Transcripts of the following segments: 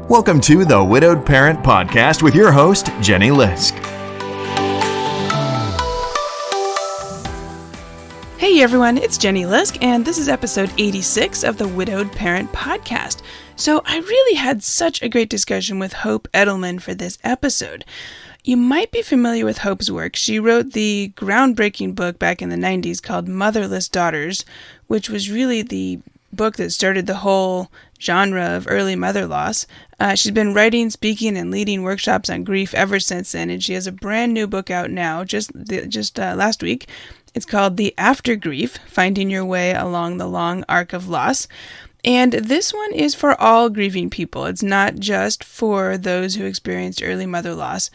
Welcome to the Widowed Parent Podcast with your host, Jenny Lisk. Hey everyone, it's Jenny Lisk, and this is episode 86 of the Widowed Parent Podcast. So I really had such a great discussion with Hope Edelman for this episode. You might be familiar with Hope's work. She wrote the groundbreaking book back in the 90s called Motherless Daughters, which was really the book that started the whole genre of early mother loss. She's been writing, speaking, and leading workshops on grief ever since then, and she has a brand new book out now, just last week. It's called the AfterGrief, Finding Your Way Along the Long Arc of Loss. And this one is for all grieving people. It's not just for those who experienced early mother loss.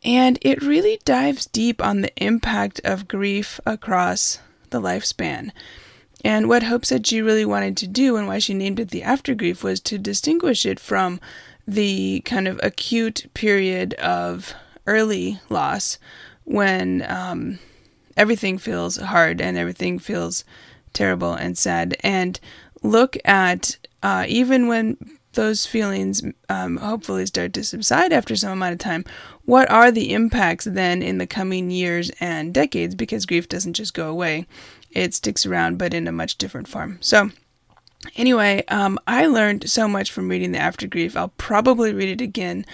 And it really dives deep on the impact of grief across the lifespan. And what Hope said she really wanted to do and why she named it the AfterGrief was to distinguish it from the kind of acute period of early loss when everything feels hard and everything feels terrible and sad, and look at even when those feelings hopefully start to subside after some amount of time, what are the impacts then in the coming years and decades, because grief doesn't just go away. It sticks around, but in a much different form. So anyway, I learned so much from reading the AfterGrief. I'll probably read it again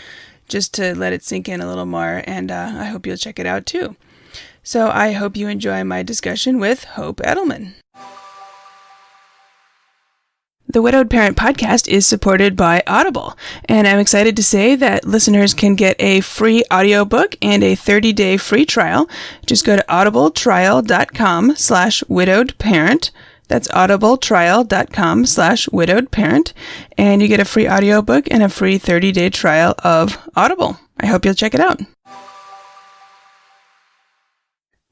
just to let it sink in a little more, and I hope you'll check it out too. So I hope you enjoy my discussion with Hope Edelman. The Widowed Parent Podcast is supported by Audible, and I'm excited to say that listeners can get a free audiobook and a 30-day free trial. Just go to audibletrial.com/widowedparent. That's audibletrial.com/widowedparent, and you get a free audiobook and a free 30-day trial of Audible. I hope you'll check it out.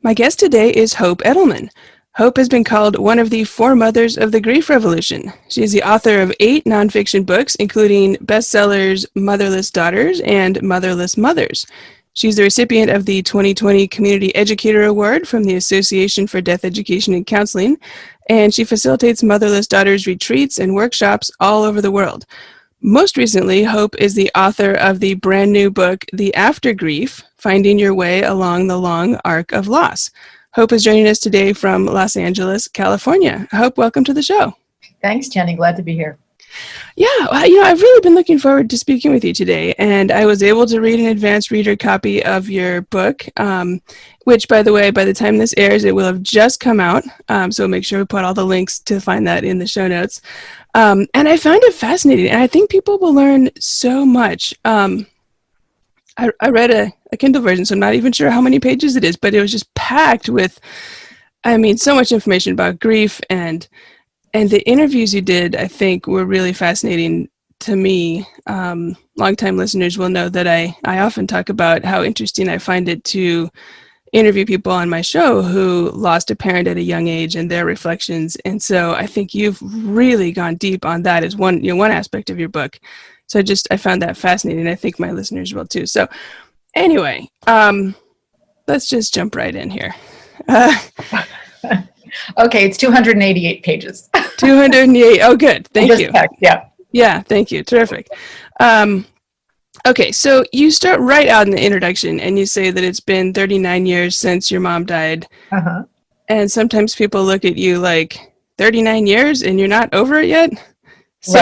My guest today is Hope Edelman. Hope has been called one of the foremothers of the grief revolution. She is the author of 8 nonfiction books, including bestsellers Motherless Daughters and Motherless Mothers. She's the recipient of the 2020 Community Educator Award from the Association for Death Education and Counseling, and she facilitates Motherless Daughters retreats and workshops all over the world. Most recently, Hope is the author of the brand new book, The AfterGrief, Finding Your Way Along the Long Arc of Loss. Hope is joining us today from Los Angeles, California. Hope, welcome to the show. Thanks, Jenny. Glad to be here. Yeah, I've really been looking forward to speaking with you today, and I was able to read an advanced reader copy of your book, which, by the way, by the time this airs, it will have just come out, so make sure we put all the links to find that in the show notes. And I found it fascinating, and I think people will learn so much. I read a Kindle version, so I'm not even sure how many pages it is, but it was just packed with, so much information about grief, and the interviews you did, I think, were really fascinating to me. Longtime listeners will know that I often talk about how interesting I find it to interview people on my show who lost a parent at a young age and their reflections, and so I think you've really gone deep on that as one aspect of your book. So I found that fascinating. I think my listeners will too. So anyway, let's just jump right in here. Okay, it's 288 pages. 288. Oh, good. Thank you. Yeah. Yeah, thank you. Terrific. Okay, so you start right out in the introduction and you say that it's been 39 years since your mom died. Uh-huh. And sometimes people look at you like, 39 years and you're not over it yet? So,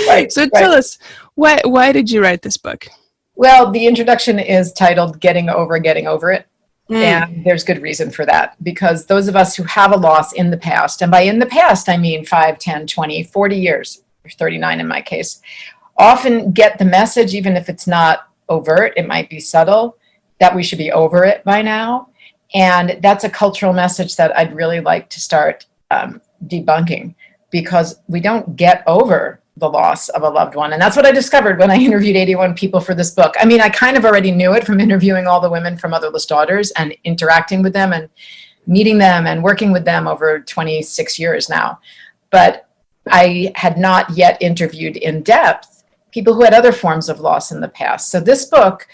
Right. So tell us, why did you write this book? Well, the introduction is titled Getting Over It. And there's good reason for that, because those of us who have a loss in the past, and by in the past, I mean 5, 10, 20, 40 years, or 39 in my case, often get the message, even if it's not overt, it might be subtle, that we should be over it by now. And that's a cultural message that I'd really like to start debunking, because we don't get over the loss of a loved one. And that's what I discovered when I interviewed 81 people for this book. I kind of already knew it from interviewing all the women from Motherless Daughters and interacting with them and meeting them and working with them over 26 years now. But I had not yet interviewed in depth people who had other forms of loss in the past. So this book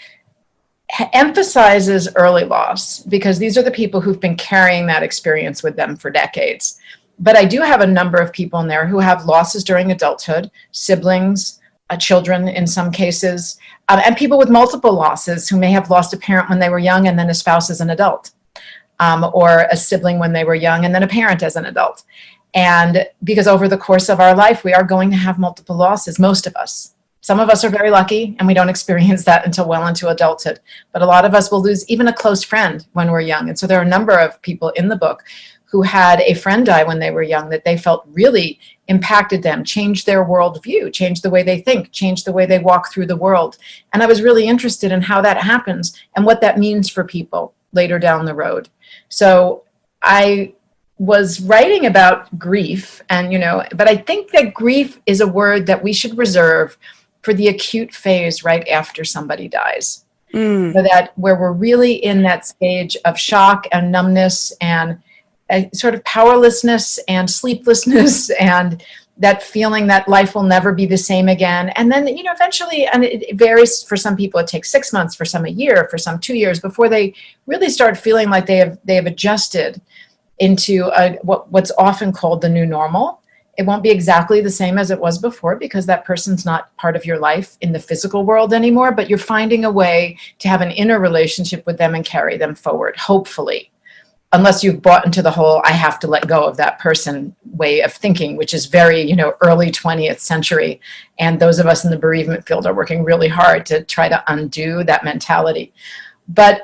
emphasizes early loss because these are the people who've been carrying that experience with them for decades. But I do have a number of people in there who have losses during adulthood, siblings, children in some cases, and people with multiple losses who may have lost a parent when they were young and then a spouse as an adult, or a sibling when they were young and then a parent as an adult. And because over the course of our life, we are going to have multiple losses, most of us. Some of us are very lucky and we don't experience that until well into adulthood. But a lot of us will lose even a close friend when we're young. And so there are a number of people in the book who had a friend die when they were young that they felt really impacted them, changed their worldview, changed the way they think, changed the way they walk through the world. And I was really interested in how that happens and what that means for people later down the road. So I was writing about grief, and but I think that grief is a word that we should reserve for the acute phase right after somebody dies. So that where we're really in that stage of shock and numbness and a sort of powerlessness and sleeplessness and that feeling that life will never be the same again. And then, eventually, and it varies for some people, it takes 6 months, for some a year, for some 2 years before they really start feeling like they have adjusted into what's often called the new normal. It won't be exactly the same as it was before because that person's not part of your life in the physical world anymore, but you're finding a way to have an inner relationship with them and carry them forward, hopefully. Unless you've bought into the whole, I have to let go of that person way of thinking, which is very, early 20th century. And those of us in the bereavement field are working really hard to try to undo that mentality. But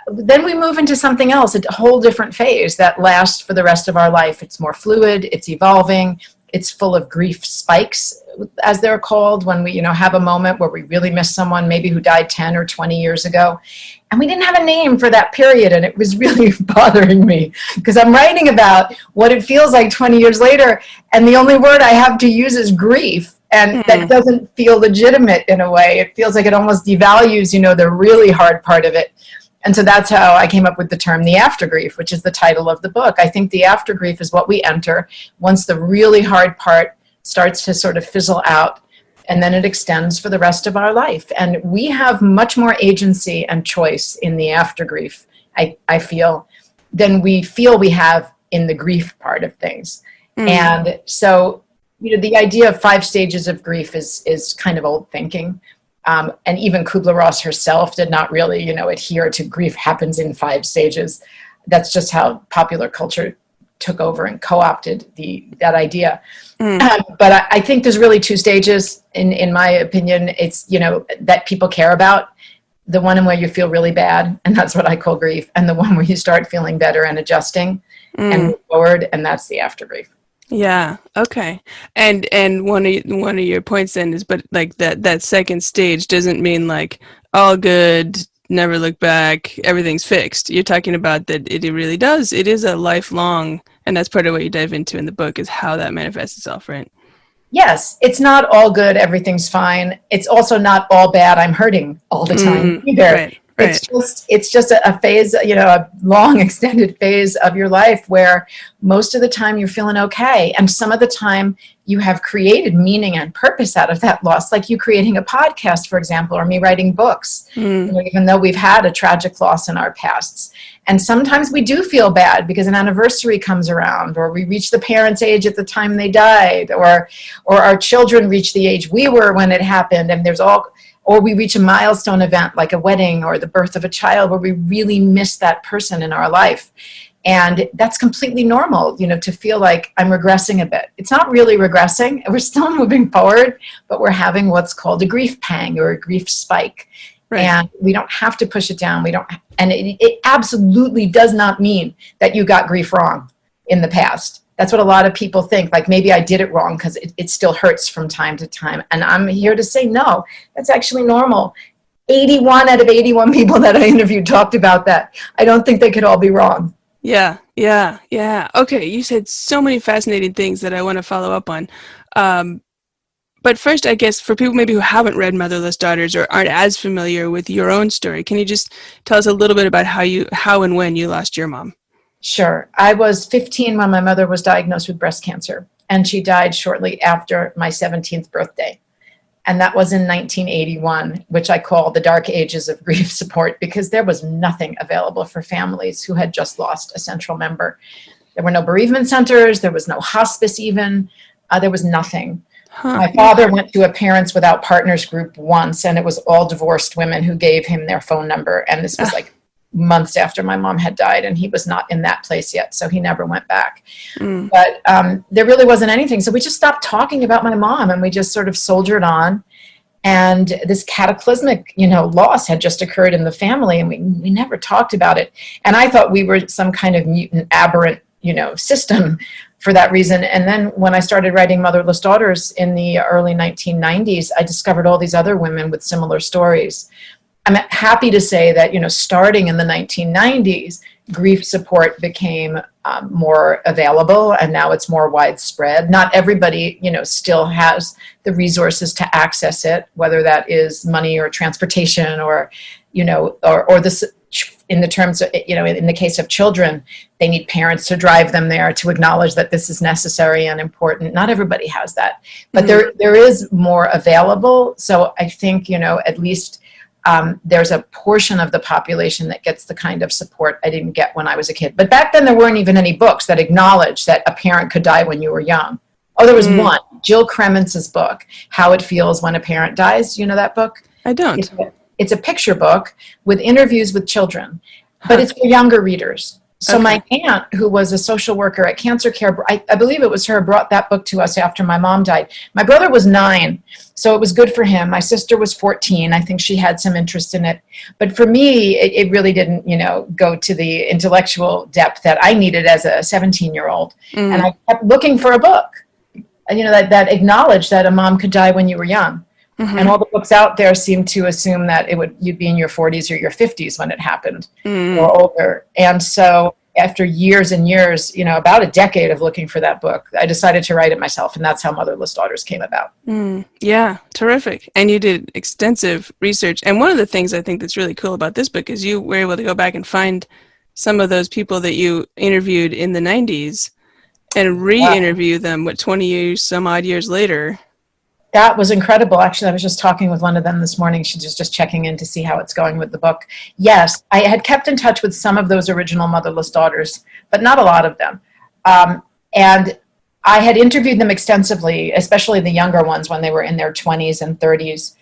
then we move into something else, a whole different phase that lasts for the rest of our life. It's more fluid, it's evolving, it's full of grief spikes, as they're called, when we, have a moment where we really miss someone, maybe who died 10 or 20 years ago. And we didn't have a name for that period, and it was really bothering me because I'm writing about what it feels like 20 years later, and the only word I have to use is grief, and that doesn't feel legitimate in a way. It feels like it almost devalues, the really hard part of it. And so that's how I came up with the term the AfterGrief, which is the title of the book. I think the AfterGrief is what we enter once the really hard part starts to sort of fizzle out, and then it extends for the rest of our life. And we have much more agency and choice in the AfterGrief, I feel, than we feel we have in the grief part of things. And so, the idea of 5 stages of grief is kind of old thinking. And even Kubler-Ross herself did not really, adhere to grief happens in 5 stages. That's just how popular culture took over and co-opted that idea. But I think there's really 2 stages, in my opinion. It's, that people care about. The one in where you feel really bad, and that's what I call grief, and the one where you start feeling better and adjusting and move forward, and that's the AfterGrief. Yeah. Okay. And one of your points then is, but like that second stage doesn't mean like all good, never look back, everything's fixed. You're talking about that it really does. It is a lifelong, and that's part of what you dive into in the book, is how that manifests itself, right? Yes, it's not all good, everything's fine. It's also not all bad, I'm hurting all the time either. Right. It's just a phase, a long extended phase of your life where most of the time you're feeling okay. And some of the time you have created meaning and purpose out of that loss, like you creating a podcast, for example, or me writing books, even though we've had a tragic loss in our pasts. And sometimes we do feel bad because an anniversary comes around, or we reach the parents' age at the time they died, or our children reach the age we were when it happened. And or we reach a milestone event like a wedding or the birth of a child where we really miss that person in our life. And that's completely normal, to feel like I'm regressing a bit. It's not really regressing. We're still moving forward, but we're having what's called a grief pang or a grief spike. Right. And we don't have to push it down. And it absolutely does not mean that you got grief wrong in the past. That's what a lot of people think, like maybe I did it wrong because it still hurts from time to time. And I'm here to say, no, that's actually normal. 81 out of 81 people that I interviewed talked about that. I don't think they could all be wrong. Yeah. Okay, you said so many fascinating things that I want to follow up on. But first, I guess, for people maybe who haven't read Motherless Daughters or aren't as familiar with your own story, can you just tell us a little bit about how and when you lost your mom? Sure. I was 15 when my mother was diagnosed with breast cancer, and she died shortly after my 17th birthday. And that was in 1981, which I call the dark ages of grief support, because there was nothing available for families who had just lost a central member. There were no bereavement centers. There was no hospice even. There was nothing. My father went to a Parents Without Partners group once, and it was all divorced women who gave him their phone number. And this was like months after my mom had died, and he was not in that place yet, so he never went back. But there really wasn't anything. So we just stopped talking about my mom, and we just sort of soldiered on. And this cataclysmic, loss had just occurred in the family, and we never talked about it. And I thought we were some kind of mutant, aberrant, system for that reason. And then when I started writing Motherless Daughters in the early 1990s, I discovered all these other women with similar stories. I'm happy to say that, starting in the 1990s, grief support became more available, and now it's more widespread. Not everybody, still has the resources to access it, whether that is money or transportation or, or this, in the terms of, in the case of children, they need parents to drive them there to acknowledge that this is necessary and important. Not everybody has that, but there is more available. So I think, at least there's a portion of the population that gets the kind of support I didn't get when I was a kid. But back then there weren't even any books that acknowledged that a parent could die when you were young. Oh, there was one, Jill Krementz's book, How It Feels When a Parent Dies. You know that book? I don't. It's a picture book with interviews with children, but it's for younger readers. So my aunt, who was a social worker at Cancer Care, I believe it was her, brought that book to us after my mom died. My brother was 9, so it was good for him. My sister was 14. I think she had some interest in it. But for me, it really didn't, go to the intellectual depth that I needed as a 17-year-old. And I kept looking for a book, that acknowledged that a mom could die when you were young. And all the books out there seem to assume that you'd be in your 40s or your 50s when it happened, or older. And so after years and years, about a decade of looking for that book, I decided to write it myself, and that's how Motherless Daughters came about. Yeah, terrific. And you did extensive research. And one of the things I think that's really cool about this book is you were able to go back and find some of those people that you interviewed in the 90s and re-interview them, 20 years, some odd years later. That was incredible. Actually, I was just talking with one of them this morning. She was just checking in to see how it's going with the book. Yes, I had kept in touch with some of those original Motherless Daughters, but not a lot of them. And I had interviewed them extensively, especially the younger ones when they were in their 20s and 30s.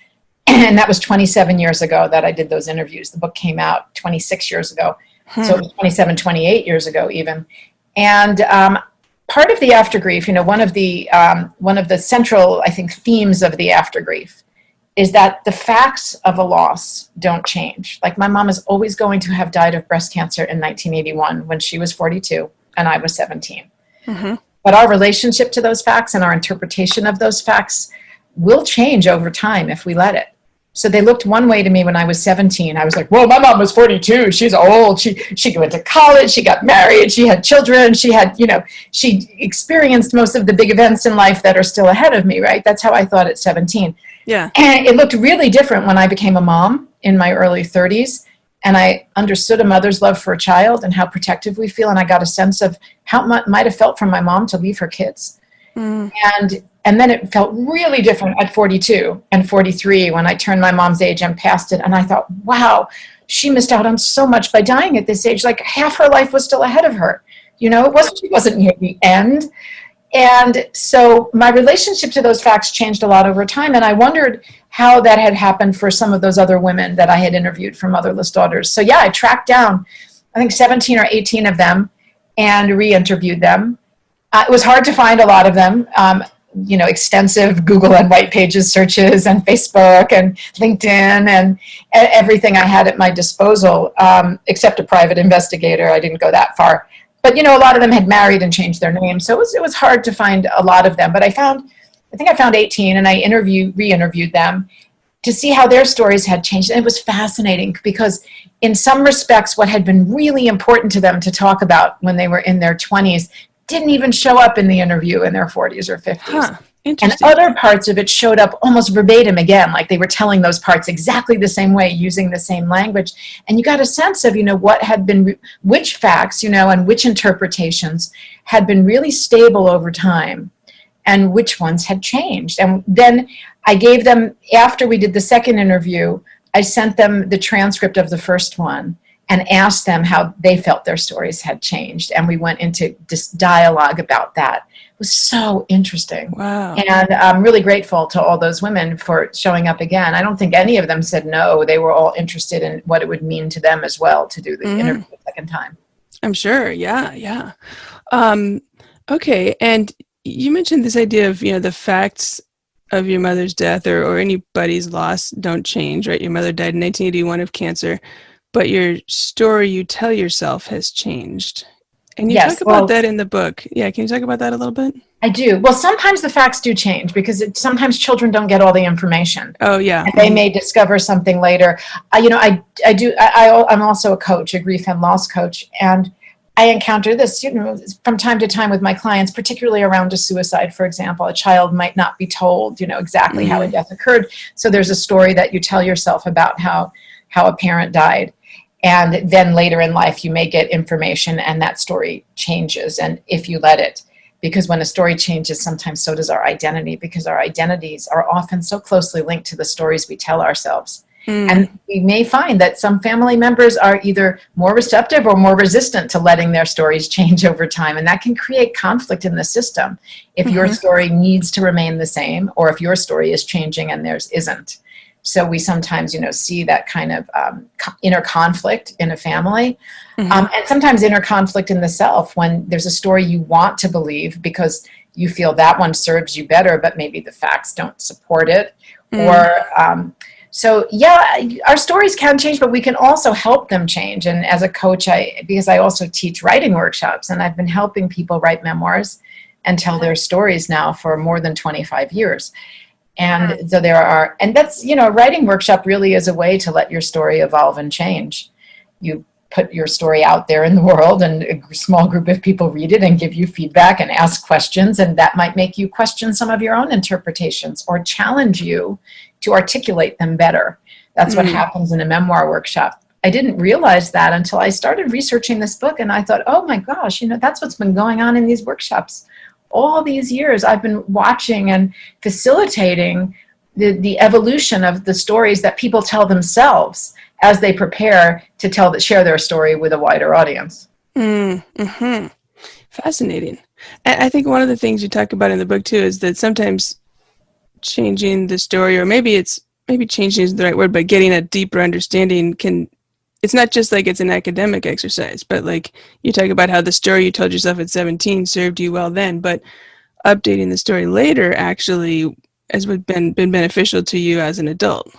And that was 27 years ago that I did those interviews. The book came out 26 years ago. So it was 27, 28 years ago even. And part of the AfterGrief, one of the central, I think, themes of the AfterGrief is that the facts of a loss don't change. Like, my mom is always going to have died of breast cancer in 1981 when she was 42 and I was 17. But our relationship to those facts and our interpretation of those facts will change over time if we let it. So they looked one way to me when I was 17. I was like, well, my mom was 42. She's old. She went to college. She got married. She had children. She had, she experienced most of the big events in life that are still ahead of me, right? That's how I thought at 17. Yeah. And it looked really different when I became a mom in my early 30s. And I understood a mother's love for a child and how protective we feel. And I got a sense of how it might have felt for my mom to leave her kids. And then it felt really different at 42 and 43 when I turned my mom's age and past it. And I thought, wow, she missed out on so much by dying at this age. Like, half her life was still ahead of her. She wasn't near the end. And so my relationship to those facts changed a lot over time. And I wondered how that had happened for some of those other women that I had interviewed for Motherless Daughters. So yeah, I tracked down, I think 17 or 18 of them and re-interviewed them. It was hard to find a lot of them. Extensive Google and white pages searches and Facebook and LinkedIn and everything I had at my disposal, except a private investigator. I didn't go that far. But, a lot of them had married and changed their names. So it was hard to find a lot of them. But I think I found 18, and I re-interviewed them to see how their stories had changed. And it was fascinating because in some respects, what had been really important to them to talk about when they were in their 20s didn't even show up in the interview in their 40s or 50s. And other parts of it showed up almost verbatim again, like they were telling those parts exactly the same way, using the same language. And you got a sense of, what had been, which facts, and which interpretations had been really stable over time and which ones had changed. And then I gave them, after we did the second interview, I sent them the transcript of the first one and asked them how they felt their stories had changed. And we went into this dialogue about that, was so interesting. Wow. And I'm really grateful to all those women for showing up again. I don't think any of them said no. They were all interested in what it would mean to them as well to do the interview a second time. I'm sure. Yeah. Okay. And you mentioned this idea of, the facts of your mother's death or anybody's loss don't change, right? Your mother died in 1981 of cancer, but your story you tell yourself has changed. And you talk about that in the book. Yeah, can you talk about that a little bit? I do. Well, sometimes the facts do change because sometimes children don't get all the information. Oh, yeah. And they may discover something later. I'm also a coach, a grief and loss coach, and I encounter this, from time to time with my clients, particularly around a suicide, for example. A child might not be told, exactly how a death occurred. So there's a story that you tell yourself about how a parent died. And then later in life, you may get information and that story changes. And if you let it, because when a story changes, sometimes so does our identity, because our identities are often so closely linked to the stories we tell ourselves. And we may find that some family members are either more receptive or more resistant to letting their stories change over time. And that can create conflict in the system if your story needs to remain the same, or if your story is changing and theirs isn't. So we sometimes, see that kind of inner conflict in a family, and sometimes inner conflict in the self when there's a story you want to believe because you feel that one serves you better, but maybe the facts don't support it. So our stories can change, but we can also help them change. And as a coach, because I also teach writing workshops, and I've been helping people write memoirs and tell their stories now for more than 25 years. And so and that's, a writing workshop really is a way to let your story evolve and change. You put your story out there in the world and a small group of people read it and give you feedback and ask questions. And that might make you question some of your own interpretations or challenge you to articulate them better. That's what happens in a memoir workshop. I didn't realize that until I started researching this book. And I thought, oh my gosh, that's what's been going on in these workshops. All these years I've been watching and facilitating the evolution of the stories that people tell themselves as they prepare to share their story with a wider audience. Fascinating. And I think one of the things you talk about in the book too is that sometimes changing the story, or maybe changing is the right word, but getting a deeper understanding it's not just like it's an academic exercise, but like you talk about how the story you told yourself at 17 served you well then, but updating the story later actually has been beneficial to you as an adult.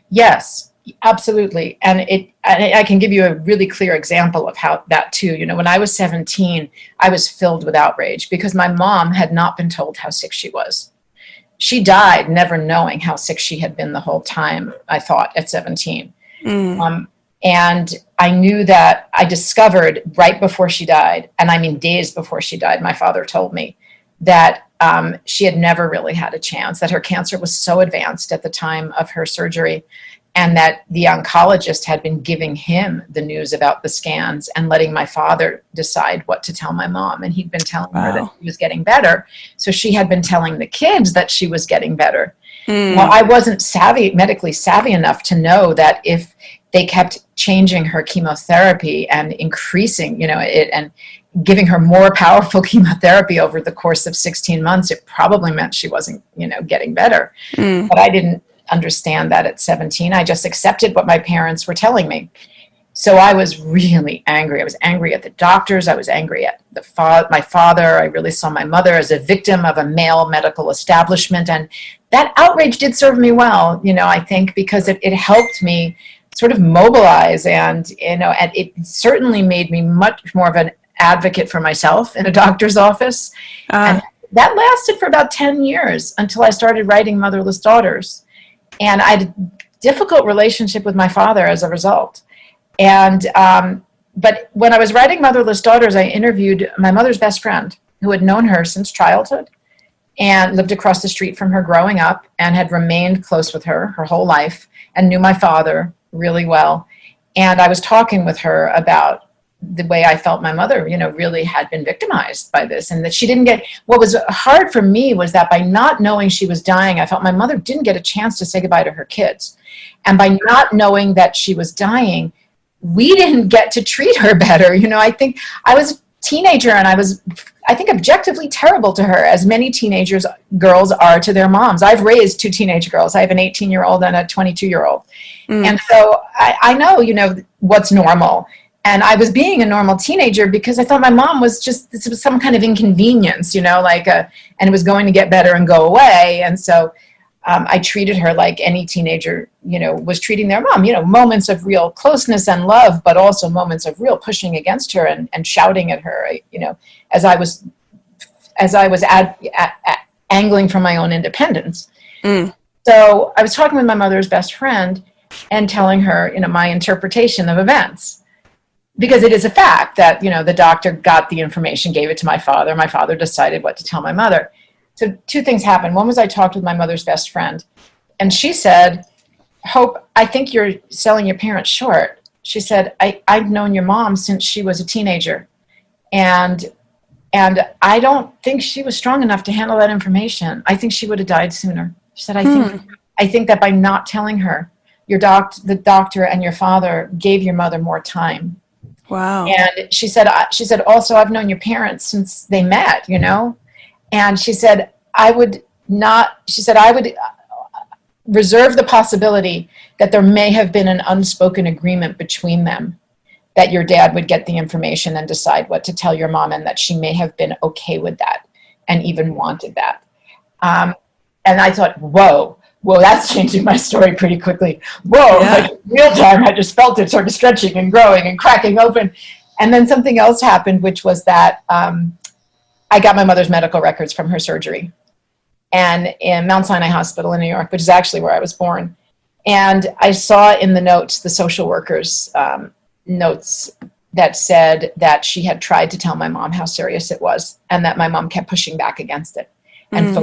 Yes, absolutely. And I can give you a really clear example of how that too. When I was 17, I was filled with outrage because my mom had not been told how sick she was. She died never knowing how sick she had been the whole time, I thought, at 17. And I knew that I discovered right before she died, and I mean days before she died, my father told me that she had never really had a chance, that her cancer was so advanced at the time of her surgery, and that the oncologist had been giving him the news about the scans and letting my father decide what to tell my mom. And he'd been telling her that she was getting better. So she had been telling the kids that she was getting better. Well, I wasn't medically savvy enough to know that if they kept changing her chemotherapy and increasing, it and giving her more powerful chemotherapy over the course of 16 months, it probably meant she wasn't, getting better. But I didn't understand that at 17. I just accepted what my parents were telling me. So I was really angry. I was angry at the doctors. I was angry at my father. I really saw my mother as a victim of a male medical establishment. And that outrage did serve me well, I think, because it helped me sort of mobilize and it certainly made me much more of an advocate for myself in a doctor's office. And that lasted for about 10 years until I started writing Motherless Daughters. And I had a difficult relationship with my father as a result. And but when I was writing Motherless Daughters, I interviewed my mother's best friend who had known her since childhood and lived across the street from her growing up and had remained close with her whole life and knew my father really well. And I was talking with her about the way I felt my mother, really had been victimized by this, and that she didn't get, what was hard for me was that by not knowing she was dying, I felt my mother didn't get a chance to say goodbye to her kids. And by not knowing that she was dying, we didn't get to treat her better. I think I was teenager, and I think, objectively terrible to her, as many girls are to their moms. I've raised 2 teenage girls. I have an 18-year-old and a 22-year-old. And so I know, what's normal. And I was being a normal teenager because I thought my mom was this was some kind of inconvenience, and it was going to get better and go away. And so I treated her like any teenager, was treating their mom, moments of real closeness and love, but also moments of real pushing against her and shouting at her, as I was angling for my own independence. So I was talking with my mother's best friend and telling her, my interpretation of events. Because it is a fact that, the doctor got the information, gave it to my father. My father decided what to tell my mother. So 2 things happened. One was I talked with my mother's best friend, and she said, Hope, I think you're selling your parents short. She said, I've known your mom since she was a teenager, and I don't think she was strong enough to handle that information. I think she would have died sooner. She said, I think that by not telling her, the doctor and your father gave your mother more time. Wow. And she said, also, I've known your parents since they met, And she said, I would reserve the possibility that there may have been an unspoken agreement between them, that your dad would get the information and decide what to tell your mom, and that she may have been okay with that and even wanted that. And I thought, whoa, that's changing my story pretty quickly. Whoa, yeah. Like real time, I just felt it sort of stretching and growing and cracking open. And then something else happened, which was that I got my mother's medical records from her surgery, and in Mount Sinai Hospital in New York, which is actually where I was born. And I saw in the notes, the social worker's notes, that said that she had tried to tell my mom how serious it was, and that my mom kept pushing back against it and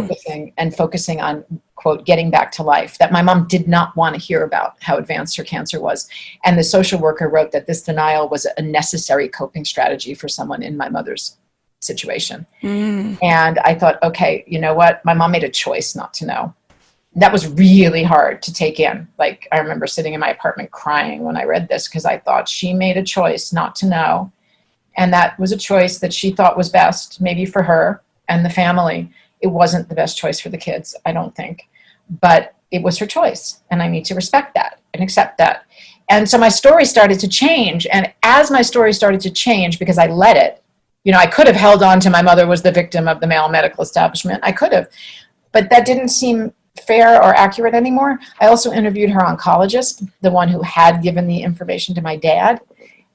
focusing on, quote, getting back to life, that my mom did not want to hear about how advanced her cancer was. And the social worker wrote that this denial was a necessary coping strategy for someone in my mother's situation. And I thought, okay, you know what? My mom made a choice not to know. That was really hard to take in. Like, I remember sitting in my apartment crying when I read this, because I thought she made a choice not to know. And that was a choice that she thought was best, maybe for her and the family. It wasn't the best choice for the kids, I don't think. But it was her choice, and I need to respect that and accept that. And so my story started to change. And as my story started to change, because I let it, I could have held on to my mother was the victim of the male medical establishment. I could have. But that didn't seem fair or accurate anymore. I also interviewed her oncologist, the one who had given the information to my dad.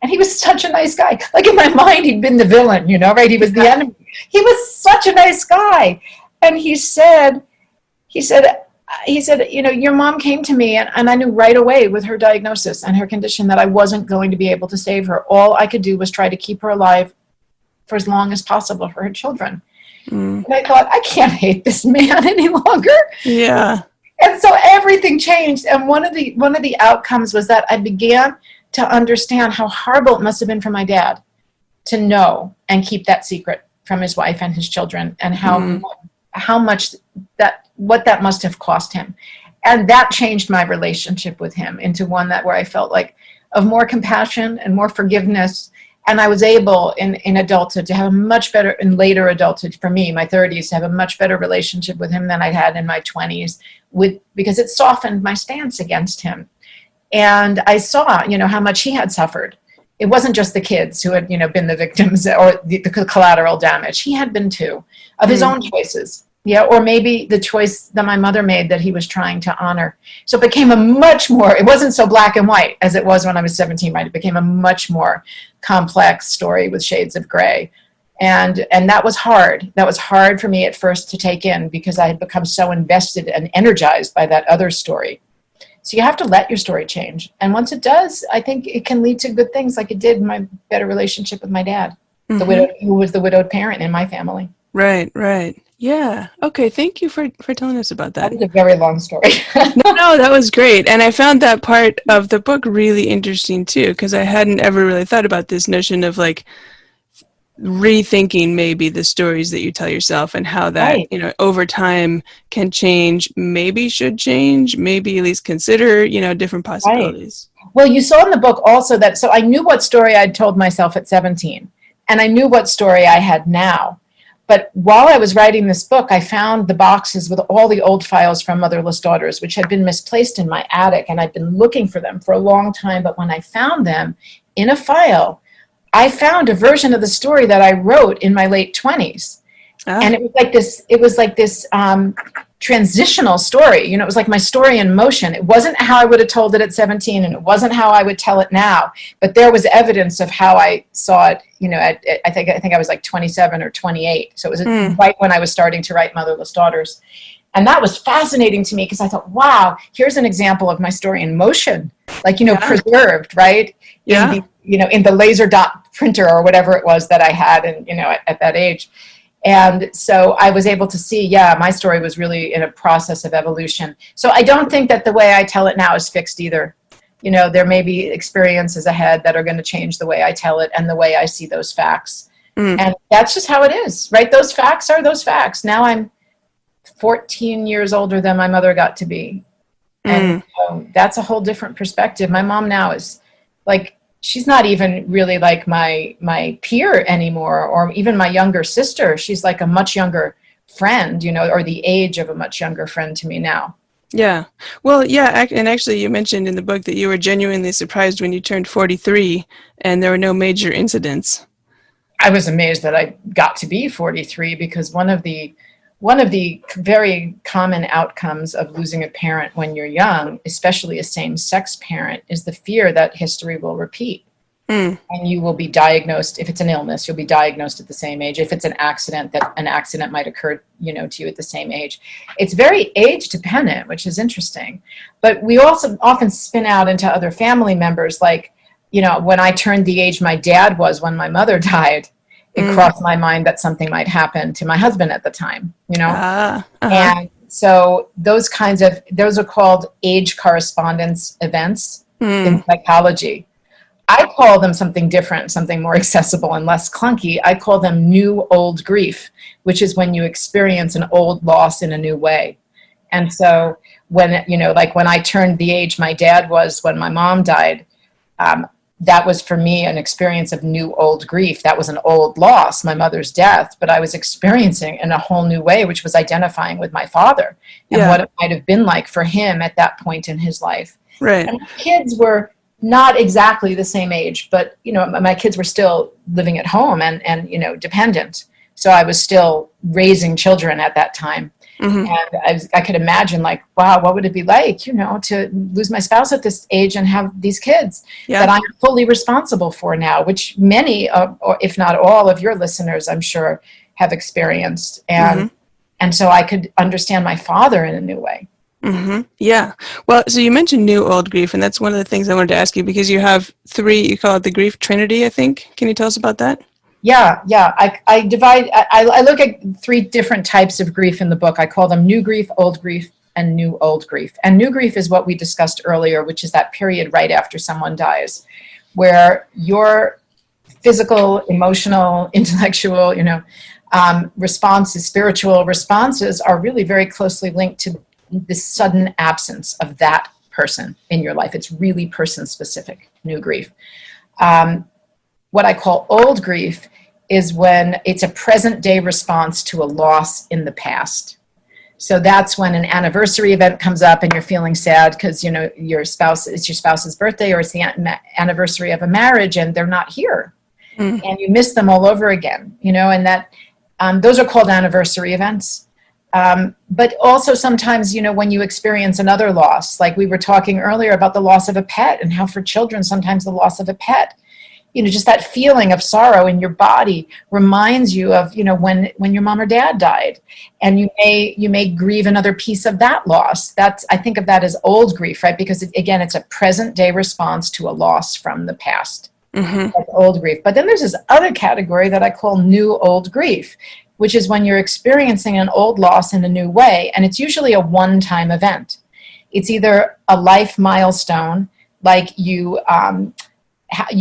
And he was such a nice guy. Like, in my mind, he'd been the villain, right? He was the enemy. He was such a nice guy. And he said, your mom came to me, and I knew right away with her diagnosis and her condition that I wasn't going to be able to save her. All I could do was try to keep her alive for as long as possible for her children. And I thought, I can't hate this man any longer. Yeah. And so everything changed. And one of the outcomes was that I began to understand how horrible it must have been for my dad to know and keep that secret from his wife and his children, and how much what that must have cost him. And that changed my relationship with him into one where I felt like of more compassion and more forgiveness. And I was able in adulthood to have a much better, in later adulthood for me, my 30s, to have a much better relationship with him than I'd had in my 20s, because it softened my stance against him. And I saw, how much he had suffered. It wasn't just the kids who had, been the victims or the collateral damage. He had been too, of his own choices. Yeah, or maybe the choice that my mother made that he was trying to honor. So it became it wasn't so black and white as it was when I was 17, right? It became a much more complex story with shades of gray. And that was hard. That was hard for me at first to take in, because I had become so invested and energized by that other story. So you have to let your story change. And once it does, I think it can lead to good things, like it did in my better relationship with my dad, who was the widowed parent in my family. Right. Yeah. Okay. Thank you for telling us about that. That was a very long story. No, that was great. And I found that part of the book really interesting too, because I hadn't ever really thought about this notion of like rethinking maybe the stories that you tell yourself, and how that, right, over time can change, maybe should change, maybe at least consider, different possibilities. Right. Well, you saw in the book also so I knew what story I'd told myself at 17. and I knew what story I had now. But while I was writing this book, I found the boxes with all the old files from Motherless Daughters, which had been misplaced in my attic, and I'd been looking for them for a long time. But when I found them in a file, I found a version of the story that I wrote in my late 20s. And it was like this transitional story. You know, it was like my story in motion. It wasn't how I would have told it at 17, and it wasn't how I would tell it now. But there was evidence of how I saw it, you know, I think I was like 27 or 28. So it was right when I was starting to write Motherless Daughters. And that was fascinating to me because I thought, wow, here's an example of my story in motion, like, you know, preserved, right? Yeah. In the laser dot printer or whatever it was that I had, and, you know, at that age. And so I was able to see, my story was really in a process of evolution. So I don't think that the way I tell it now is fixed either. You know, there may be experiences ahead that are going to change the way I tell it and the way I see those facts. And that's just how it is, right? Those facts are those facts. Now I'm 14 years older than my mother got to be. And that's a whole different perspective. My mom now is like, she's not even really like my peer anymore, or even my younger sister. She's like a much younger friend, you know, or the age of a much younger friend to me now. Yeah. Well, yeah. And actually, you mentioned in the book that you were genuinely surprised when you turned 43 and there were no major incidents. I was amazed that I got to be 43 because one of the very common outcomes of losing a parent when you're young, especially a same-sex parent, is the fear that history will repeat. And you will be diagnosed, if it's an illness, you'll be diagnosed at the same age. If it's an accident, that an accident might occur, you know, to you at the same age. It's very age dependent, which is interesting. But we also often spin out into other family members. Like, you know, when I turned the age my dad was when my mother died, it crossed my mind that something might happen to my husband at the time, you know? And so those are called age correspondence events in psychology. I call them something different, something more accessible and less clunky. I call them new old grief, which is when you experience an old loss in a new way. And so when, you know, like when I turned the age my dad was when my mom died, that was for me an experience of new old grief. That was an old loss, my mother's death, but I was experiencing in a whole new way, which was identifying with my father and what it might have been like for him at that point in his life. Right. And my kids were not exactly the same age, but, you know, my kids were still living at home and you know, dependent. So I was still raising children at that time. And I could imagine, like, wow, what would it be like, you know, to lose my spouse at this age and have these kids that I'm fully responsible for now, which many, or if not all of your listeners, I'm sure, have experienced. And so I could understand my father in a new way. Yeah. Well, so you mentioned new old grief, and that's one of the things I wanted to ask you, because you have three, you call it the Grief Trinity, I think. Can you tell us about that? Yeah. I look at three different types of grief in the book. I call them new grief, old grief, and new old grief. And new grief is what we discussed earlier, which is that period right after someone dies, where your physical, emotional, intellectual, you know, responses, spiritual responses are really very closely linked to the sudden absence of that person in your life. It's really person-specific, new grief. What I call old grief is when it's a present-day response to a loss in the past. So that's when an anniversary event comes up and you're feeling sad because, you know, it's your spouse's birthday, or it's the anniversary of a marriage and they're not here. And you miss them all over again, you know, and that those are called anniversary events. But also sometimes, you know, when you experience another loss, like we were talking earlier about the loss of a pet, and how for children, sometimes the loss of a pet, you know, just that feeling of sorrow in your body reminds you of, you know, when your mom or dad died, and you may grieve another piece of that loss. I think of that as old grief, right? Because again, it's a present day response to a loss from the past. That's old grief. But then there's this other category that I call new old grief, which is when you're experiencing an old loss in a new way. And it's usually a one-time event. It's either a life milestone, like you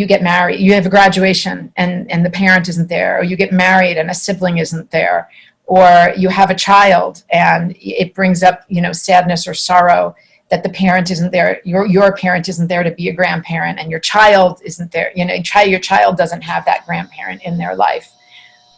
get married, you have a graduation and the parent isn't there, or you get married and a sibling isn't there, or you have a child and it brings up, you know, sadness or sorrow that the parent isn't there, your parent isn't there to be a grandparent, and your child isn't there, your child doesn't have that grandparent in their life.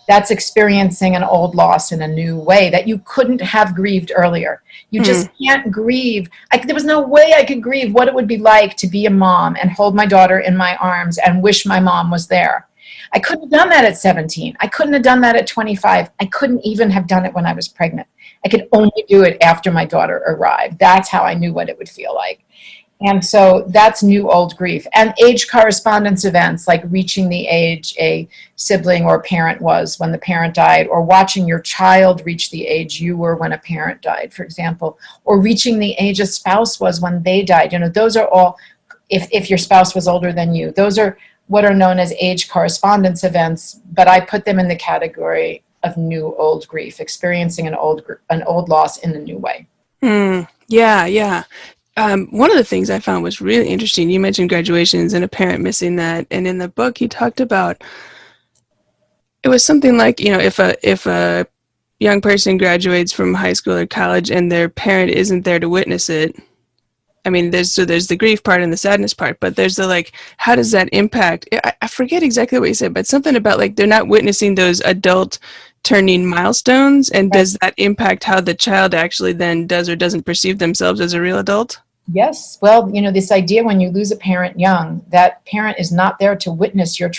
That's experiencing an old loss in a new way that you couldn't have grieved earlier. You just can't grieve. There was no way I could grieve what it would be like to be a mom and hold my daughter in my arms and wish my mom was there. I couldn't have done that at 17. I couldn't have done that at 25. I couldn't even have done it when I was pregnant. I could only do it after my daughter arrived. That's how I knew what it would feel like. And so that's new old grief. And age correspondence events, like reaching the age a sibling or parent was when the parent died, or watching your child reach the age you were when a parent died, for example, or reaching the age a spouse was when they died. Those are all, if your spouse was older than you, those are what are known as age correspondence events, but I put them in the category of new old grief, experiencing an old loss in a new way. Yeah. One of the things I found was really interesting. You mentioned graduations and a parent missing that. And in the book, he talked about, it was something like, if a young person graduates from high school or college and their parent isn't there to witness it. I mean, there's the grief part and the sadness part, but there's the, how does that impact? I forget exactly what you said, but something about they're not witnessing those adult turning milestones, and does that impact how the child actually then does or doesn't perceive themselves as a real adult? Yes. Well, this idea when you lose a parent young, that parent is not there to witness your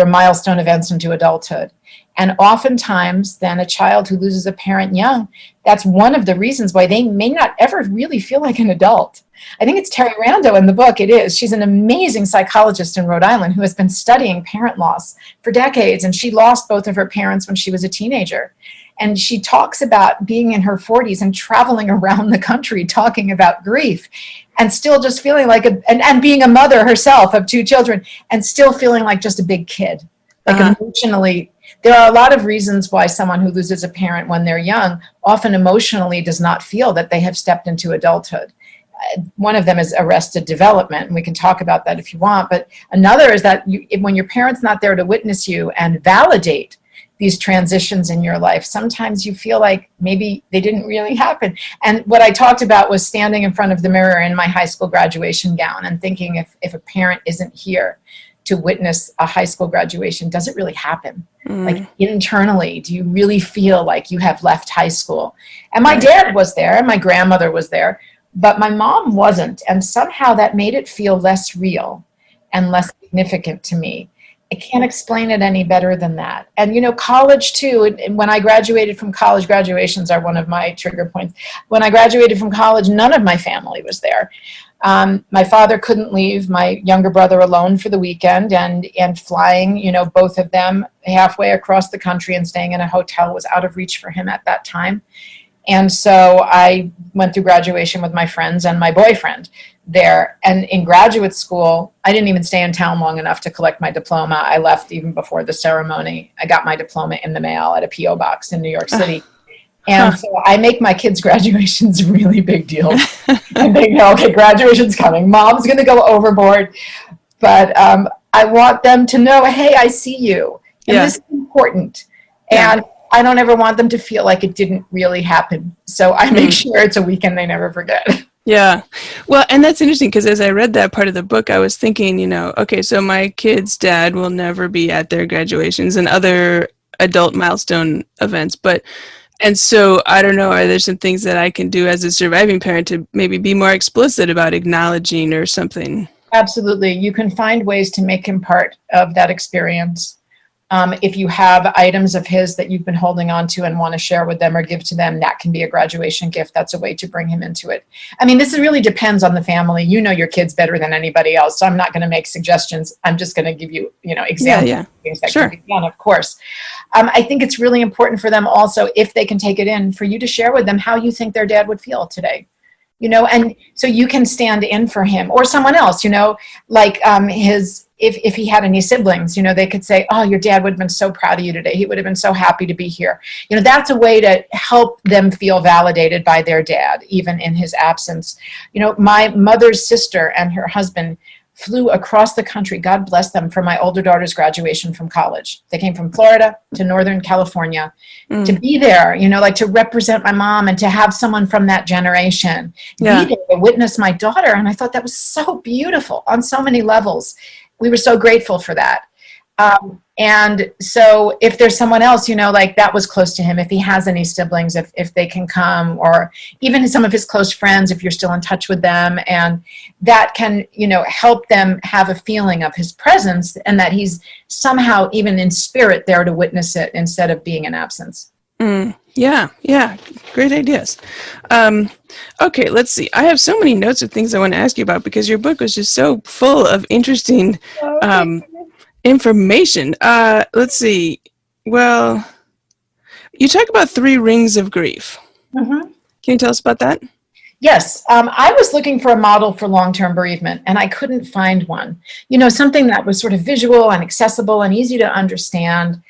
milestone events into adulthood. And oftentimes then a child who loses a parent young, that's one of the reasons why they may not ever really feel like an adult. I think it's Terry Rando in the book. It is. She's an amazing psychologist in Rhode Island who has been studying parent loss for decades. And she lost both of her parents when she was a teenager. And she talks about being in her 40s and traveling around the country talking about grief and still just feeling like and being a mother herself of 2 children and still feeling like just a big kid, emotionally. There are a lot of reasons why someone who loses a parent when they're young often emotionally does not feel that they have stepped into adulthood. One of them is arrested development, and we can talk about that if you want. But another is that when your parent's not there to witness you and validate these transitions in your life, sometimes you feel like maybe they didn't really happen. And what I talked about was standing in front of the mirror in my high school graduation gown and thinking, if a parent isn't here to witness a high school graduation, does it really happen? Internally, do you really feel like you have left high school? And my dad was there and my grandmother was there, but my mom wasn't. And somehow that made it feel less real and less significant to me. I can't explain it any better than that. And, college too, when I graduated from college, graduations are one of my trigger points. When I graduated from college, none of my family was there. My father couldn't leave my younger brother alone for the weekend, and flying, both of them halfway across the country and staying in a hotel was out of reach for him at that time. And so I went through graduation with my friends and my boyfriend there. And in graduate school, I didn't even stay in town long enough to collect my diploma. I left even before the ceremony. I got my diploma in the mail at a P.O. box in New York City. And so I make my kids' graduations a really big deal. And they know, okay, graduation's coming. Mom's going to go overboard. But I want them to know, hey, I see you. And this is important. And I don't ever want them to feel like it didn't really happen. So I make sure it's a weekend they never forget. Yeah. Well, and that's interesting because as I read that part of the book, I was thinking, okay, so my kid's dad will never be at their graduations and other adult milestone events. And so I don't know, are there some things that I can do as a surviving parent to maybe be more explicit about acknowledging or something? Absolutely. You can find ways to make him part of that experience. If you have items of his that you've been holding on to and want to share with them or give to them, that can be a graduation gift. That's a way to bring him into it. I mean, this really depends on the family. You know your kids better than anybody else, so I'm not going to make suggestions. I'm just going to give you, examples of things that can be done, of course. I think it's really important for them also, if they can take it in, for you to share with them how you think their dad would feel today. And so you can stand in for him or someone else, like if he had any siblings, they could say, oh, your dad would have been so proud of you today. He would have been so happy to be here. That's a way to help them feel validated by their dad, even in his absence. My mother's sister and her husband flew across the country, God bless them, for my older daughter's graduation from college. They came from Florida to Northern California to be there, like to represent my mom and to have someone from that generation be there to witness my daughter. And I thought that was so beautiful on so many levels. We were so grateful for that. And so if there's someone else, like that was close to him, if he has any siblings, if they can come, or even some of his close friends, if you're still in touch with them, and that can, help them have a feeling of his presence and that he's somehow even in spirit there to witness it instead of being in absence. Yeah. Great ideas. Okay, let's see. I have so many notes of things I want to ask you about because your book was just so full of interesting information. Let's see. Well, you talk about 3 rings of grief. Mm-hmm. Can you tell us about that? Yes. I was looking for a model for long-term bereavement, and I couldn't find one. Something that was sort of visual and accessible and easy to understand.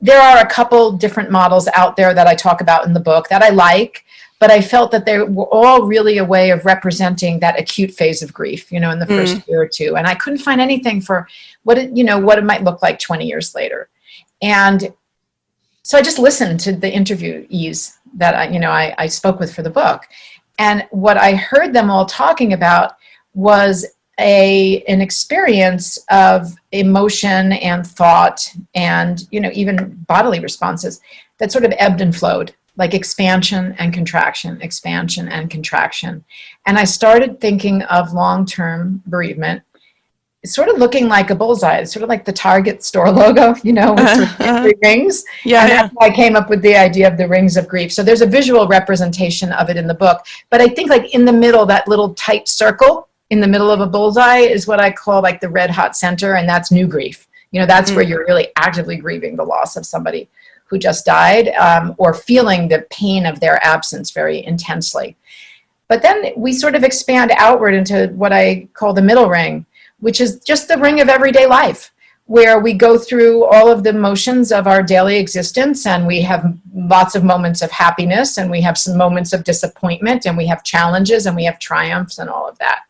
There are a couple different models out there that I talk about in the book that I like, but I felt that they were all really a way of representing that acute phase of grief, in the first year or two. And I couldn't find anything for what it might look like 20 years later. And so I just listened to the interviewees that I spoke with for the book. And what I heard them all talking about was an experience of emotion and thought and, even bodily responses that sort of ebbed and flowed, like expansion and contraction. And I started thinking of long-term bereavement, sort of looking like a bullseye. It's sort of like the Target store logo, with sort of 3 rings. Yeah, and that's why I came up with the idea of the rings of grief. So there's a visual representation of it in the book. But I think like in the middle, that little tight circle in the middle of a bullseye is what I call like the red hot center, and that's new grief. That's where you're really actively grieving the loss of somebody who just died, or feeling the pain of their absence very intensely. But then we sort of expand outward into what I call the middle ring, which is just the ring of everyday life, where we go through all of the motions of our daily existence, and we have lots of moments of happiness, and we have some moments of disappointment, and we have challenges, and we have triumphs and all of that.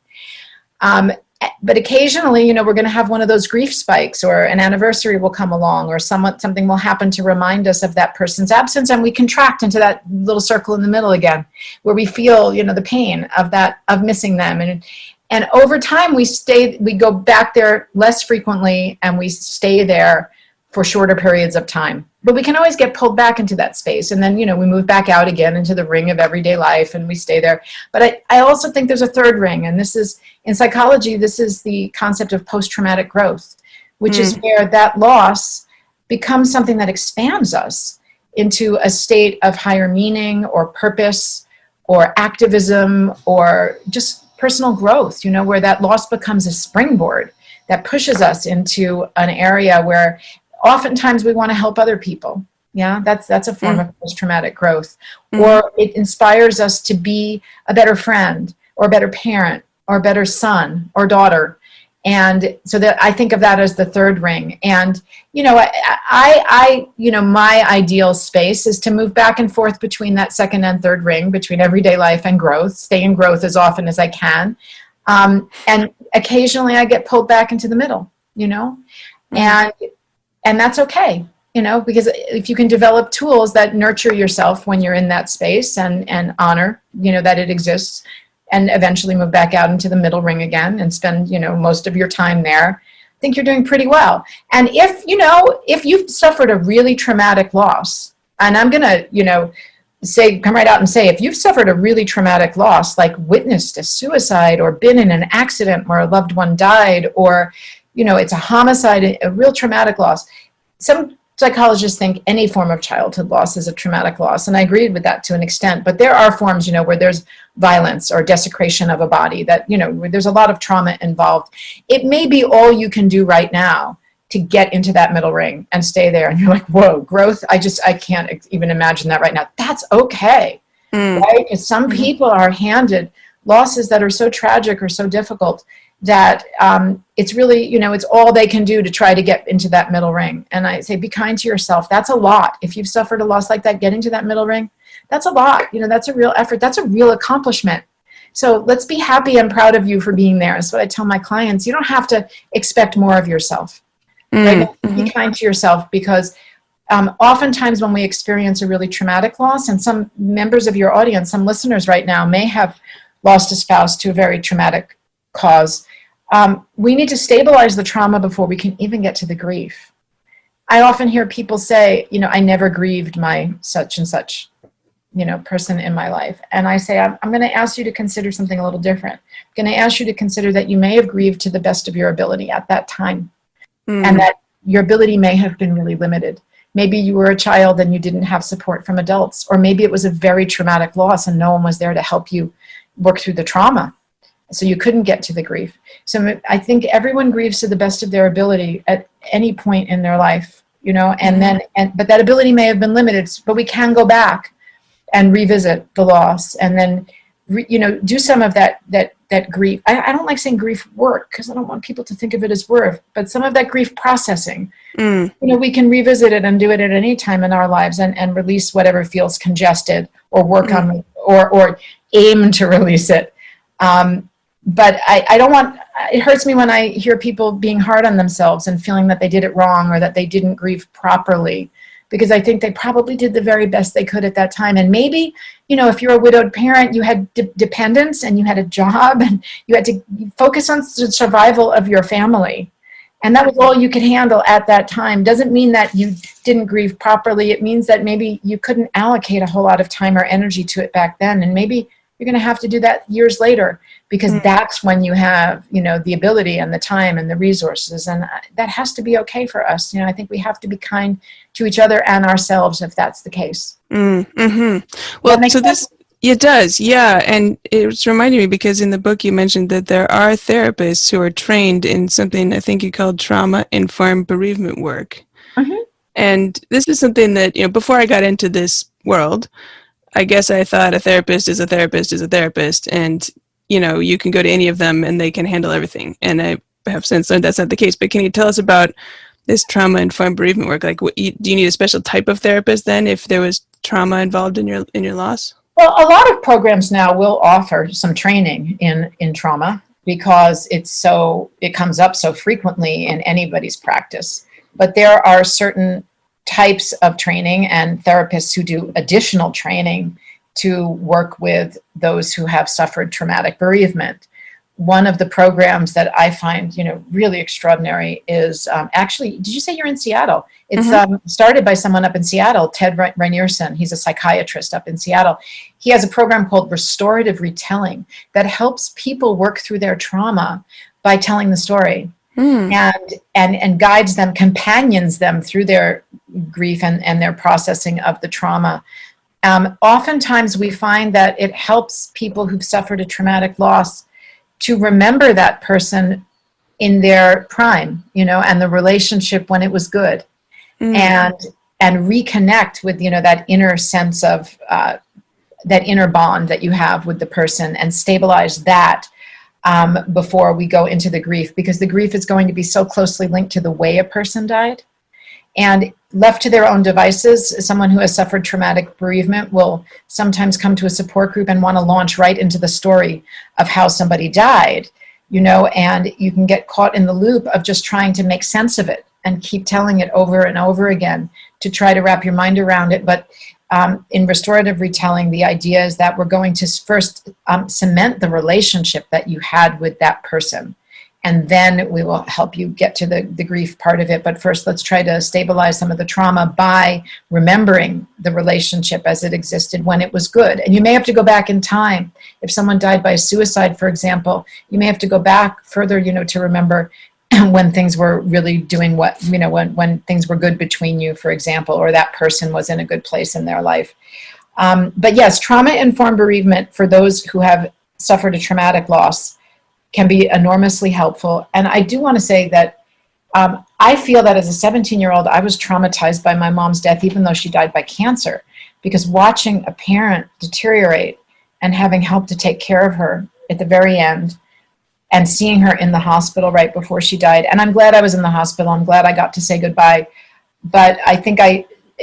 But occasionally, we're going to have one of those grief spikes, or an anniversary will come along, or something will happen to remind us of that person's absence, and we contract into that little circle in the middle again, where we feel, the pain of missing them. And over time, we go back there less frequently, and we stay there for shorter periods of time. But we can always get pulled back into that space. And then, we move back out again into the ring of everyday life, and we stay there. But I also think there's a third ring. And this is, in psychology, this is the concept of post-traumatic growth, which is where that loss becomes something that expands us into a state of higher meaning or purpose or activism or just personal growth, where that loss becomes a springboard that pushes us into an area where oftentimes we want to help other people. Yeah, that's a form of post-traumatic growth. Or it inspires us to be a better friend or a better parent or a better son or daughter. And so that I think of that as the third ring. And, my ideal space is to move back and forth between that second and third ring, between everyday life and growth, stay in growth as often as I can. And occasionally I get pulled back into the middle, and that's okay, because if you can develop tools that nurture yourself when you're in that space and honor, that it exists, and eventually move back out into the middle ring again and spend, most of your time there, I think you're doing pretty well. And if you've suffered a really traumatic loss, and I'm going to, come right out and say, if you've suffered a really traumatic loss, like witnessed a suicide or been in an accident where a loved one died, or, it's a homicide, a real traumatic loss. Some psychologists think any form of childhood loss is a traumatic loss, and I agree with that to an extent. But there are forms, where there's violence or desecration of a body that, where there's a lot of trauma involved. It may be all you can do right now to get into that middle ring and stay there. And you're like, whoa, growth. I can't even imagine that right now. That's okay, right? Because some people are handed losses that are so tragic or so difficult that it's really, it's all they can do to try to get into that middle ring. And I say, be kind to yourself. That's a lot. If you've suffered a loss like that, getting to that middle ring, that's a lot. That's a real effort. That's a real accomplishment. So let's be happy and proud of you for being there. That's what I tell my clients. You don't have to expect more of yourself. Right? Be kind to yourself, because oftentimes when we experience a really traumatic loss, and some members of your audience, some listeners right now may have lost a spouse to a very traumatic cause, we need to stabilize the trauma before we can even get to the grief. I often hear people say, I never grieved my such and such, person in my life. And I say, I'm going to ask you to consider something a little different. I'm going to ask you to consider that you may have grieved to the best of your ability at that time. And that your ability may have been really limited. Maybe you were a child and you didn't have support from adults, or maybe it was a very traumatic loss and no one was there to help you work through the trauma. So you couldn't get to the grief. So I think everyone grieves to the best of their ability at any point in their life, but that ability may have been limited, but we can go back and revisit the loss and then, do some of that grief. I don't like saying grief work, because I don't want people to think of it as work, but some of that grief processing, we can revisit it and do it at any time in our lives and release whatever feels congested, or work on, or aim to release it. But I don't want, it hurts me when I hear people being hard on themselves and feeling that they did it wrong or that they didn't grieve properly, because I think they probably did the very best they could at that time. And maybe, if you're a widowed parent, you had dependents and you had a job and you had to focus on the survival of your family. And that was all you could handle at that time. Doesn't mean that you didn't grieve properly. It means that maybe you couldn't allocate a whole lot of time or energy to it back then. And maybe you're going to have to do that years later, because that's when you have, the ability and the time and the resources. And that has to be okay for us. I think we have to be kind to each other and ourselves if that's the case. Well, so this, it does. Yeah. And it's reminding me, because in the book you mentioned that there are therapists who are trained in something I think you called trauma-informed bereavement work. And this is something that, before I got into this world, I guess I thought a therapist is a therapist is a therapist, and you can go to any of them and they can handle everything. And I have since learned that's not the case. But can you tell us about this trauma-informed bereavement work? Like, do you need a special type of therapist then if there was trauma involved in your loss? Well, a lot of programs now will offer some training in trauma, because it comes up so frequently in anybody's practice. But there are certain types of training and therapists who do additional training to work with those who have suffered traumatic bereavement. One of the programs that I find, really extraordinary is actually, did you say you're in Seattle? It's started by someone up in Seattle, Ted Rainierson. He's a psychiatrist up in Seattle. He has a program called Restorative Retelling that helps people work through their trauma by telling the story. And guides them, companions them through their grief and their processing of the trauma. Oftentimes we find that it helps people who've suffered a traumatic loss to remember that person in their prime, and the relationship when it was good, and reconnect with, that inner sense of that inner bond that you have with the person, and stabilize that before we go into the grief, because the grief is going to be so closely linked to the way a person died. And left to their own devices, someone who has suffered traumatic bereavement will sometimes come to a support group and want to launch right into the story of how somebody died, and you can get caught in the loop of just trying to make sense of it and keep telling it over and over again to try to wrap your mind around it. But in restorative retelling, the idea is that we're going to first cement the relationship that you had with that person. And then we will help you get to the grief part of it. But first, let's try to stabilize some of the trauma by remembering the relationship as it existed when it was good. And you may have to go back in time. If someone died by suicide, for example, you may have to go back further, to remember when things were really doing what, when things were good between you, for example, or that person was in a good place in their life. But yes, trauma-informed bereavement for those who have suffered a traumatic loss can be enormously helpful. And I do want to say that I feel that as a 17-year-old, I was traumatized by my mom's death, even though she died by cancer, because watching a parent deteriorate and having helped to take care of her at the very end and seeing her in the hospital right before she died. And I'm glad I was in the hospital. I'm glad I got to say goodbye. But I think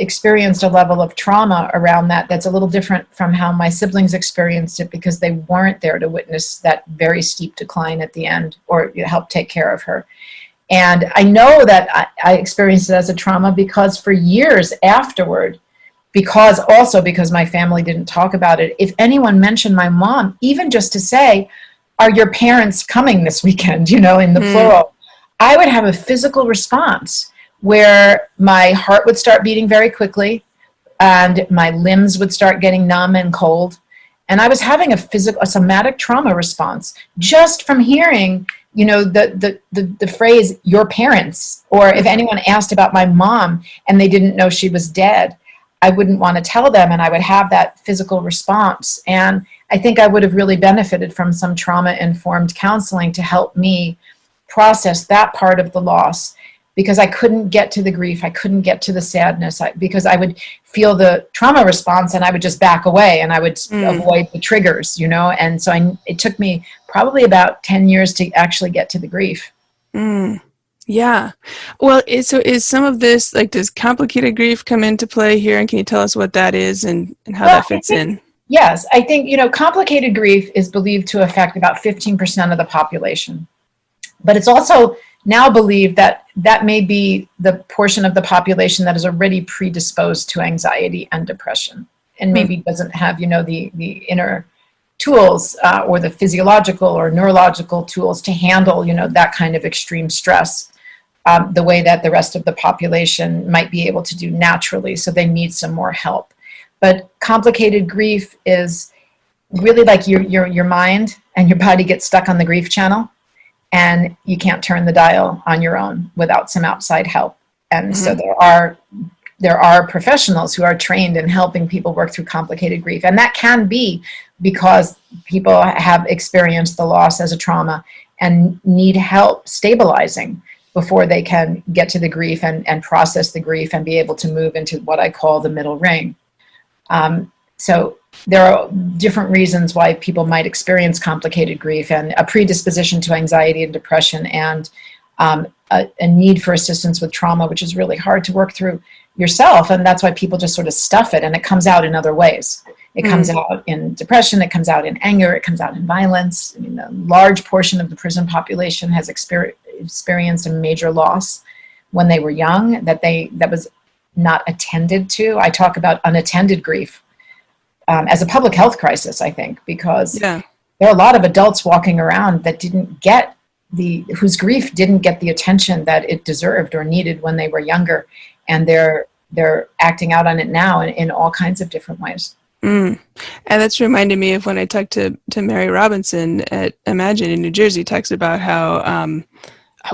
experienced a level of trauma around that that's a little different from how my siblings experienced it, because they weren't there to witness that very steep decline at the end or help take care of her. And I know that I experienced it as a trauma because for years afterward, because my family didn't talk about it, if anyone mentioned my mom, even just to say, "Are your parents coming this weekend?" in the plural, I would have a physical response where my heart would start beating very quickly and my limbs would start getting numb and cold. And I was having a somatic trauma response just from hearing, the phrase "your parents," or if anyone asked about my mom and they didn't know she was dead, I wouldn't want to tell them, and I would have that physical response. And I think I would have really benefited from some trauma-informed counseling to help me process that part of the loss, because I couldn't get to the grief, I couldn't get to the sadness, because I would feel the trauma response and I would just back away and I would avoid the triggers, and so it took me probably about 10 years to actually get to the grief. Yeah. Well, so is some of this, does complicated grief come into play here? And can you tell us what that is and how that fits in? Yes, I think, complicated grief is believed to affect about 15% of the population. But it's also now believed that that may be the portion of the population that is already predisposed to anxiety and depression and maybe doesn't have, the inner tools or the physiological or neurological tools to handle, that kind of extreme stress the way that the rest of the population might be able to do naturally. So they need some more help. But complicated grief is really like your mind and your body get stuck on the grief channel, and you can't turn the dial on your own without some outside help. And so there are professionals who are trained in helping people work through complicated grief. And that can be because people have experienced the loss as a trauma and need help stabilizing before they can get to the grief and process the grief and be able to move into what I call the middle ring. So there are different reasons why people might experience complicated grief, and a predisposition to anxiety and depression, and a need for assistance with trauma, which is really hard to work through yourself. And that's why people just sort of stuff it, and it comes out in other ways. It comes out in depression, it comes out in anger, it comes out in violence. I mean, a large portion of the prison population has experienced a major loss when they were young that was not attended to. I talk about unattended grief as a public health crisis, I think, because there are a lot of adults walking around that whose grief didn't get the attention that it deserved or needed when they were younger, and they're acting out on it now in all kinds of different ways. And that's reminded me of when I talked to Mary Robinson at Imagine in New Jersey. Talks about how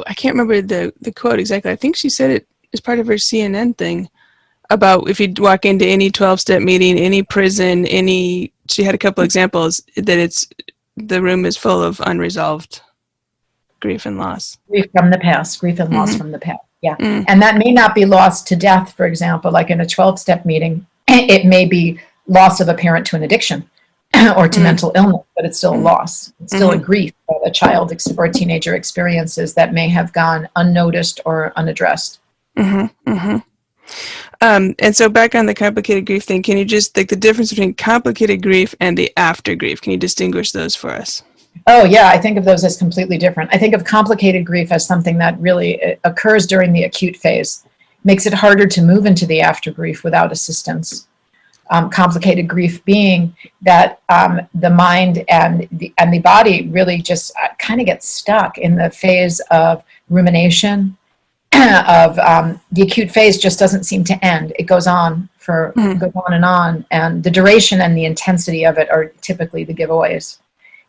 I can't remember the quote exactly. I think she said it as part of her CNN thing about if you walk into any 12-step meeting, any prison, she had a couple examples that the room is full of unresolved grief and loss. Grief from the past, grief and loss from the past. Yeah. And that may not be loss to death, for example, like in a 12-step meeting. It may be loss of a parent to an addiction or to mental illness, but it's still a loss. It's still a grief that a child or a teenager experiences that may have gone unnoticed or unaddressed. And so back on the complicated grief thing, can you just, the difference between complicated grief and the after grief, can you distinguish those for us? Oh, yeah, I think of those as completely different. I think of complicated grief as something that really occurs during the acute phase, makes it harder to move into the after grief without assistance. Complicated grief being that the mind and the body really just kind of get stuck in the phase of rumination, of the acute phase just doesn't seem to end. It goes on and on, and the duration and the intensity of it are typically the giveaways.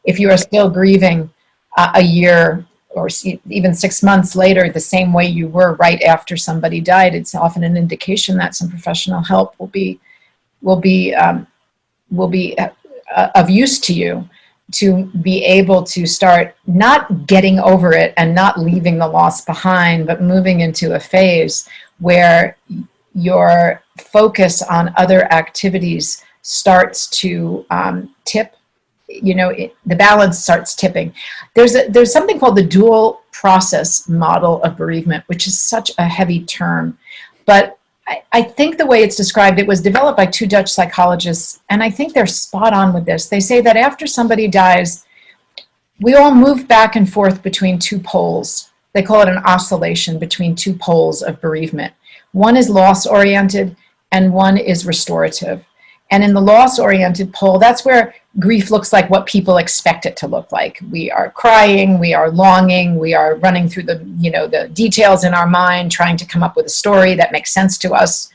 If you are still grieving a year or even 6 months later the same way you were right after somebody died, it's often an indication that some professional help will be of use to you to be able to start not getting over it and not leaving the loss behind, but moving into a phase where your focus on other activities starts to tip. The balance starts tipping. There's something called the dual process model of bereavement, which is such a heavy term, but I think the way it's described, it was developed by two Dutch psychologists, and I think they're spot on with this. They say that after somebody dies, we all move back and forth between two poles. They call it an oscillation between two poles of bereavement. One is loss-oriented, and one is restorative. And in the loss-oriented pole, that's where grief looks like what people expect it to look like. We are crying, we are longing, we are running through the details in our mind, trying to come up with a story that makes sense to us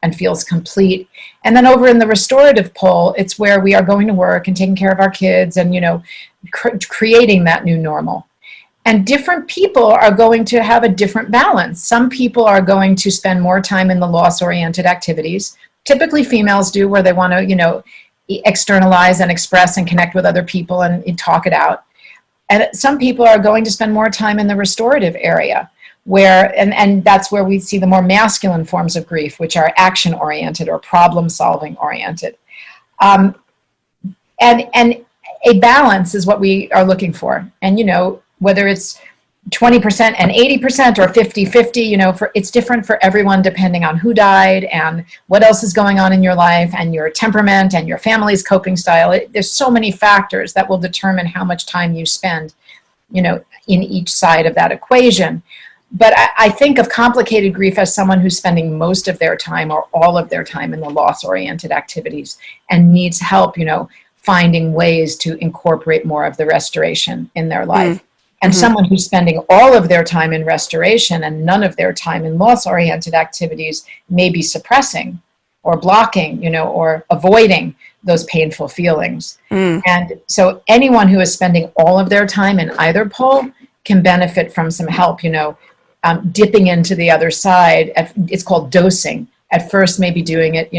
and feels complete. And then over in the restorative pole, it's where we are going to work and taking care of our kids and, creating that new normal. And different people are going to have a different balance. Some people are going to spend more time in the loss-oriented activities. Typically females do, where they want to, externalize and express and connect with other people and talk it out. And some people are going to spend more time in the restorative area, where, and that's where we see the more masculine forms of grief, which are action-oriented or problem-solving oriented. And a balance is what we are looking for. And, whether it's 20% and 80% or 50-50, it's different for everyone depending on who died and what else is going on in your life and your temperament and your family's coping style. There's so many factors that will determine how much time you spend, in each side of that equation. But I think of complicated grief as someone who's spending most of their time or all of their time in the loss-oriented activities and needs help, finding ways to incorporate more of the restoration in their life. And someone who's spending all of their time in restoration and none of their time in loss-oriented activities may be suppressing or blocking, or avoiding those painful feelings. And so anyone who is spending all of their time in either pole can benefit from some help, dipping into the other side. It's called dosing. At first, maybe doing it,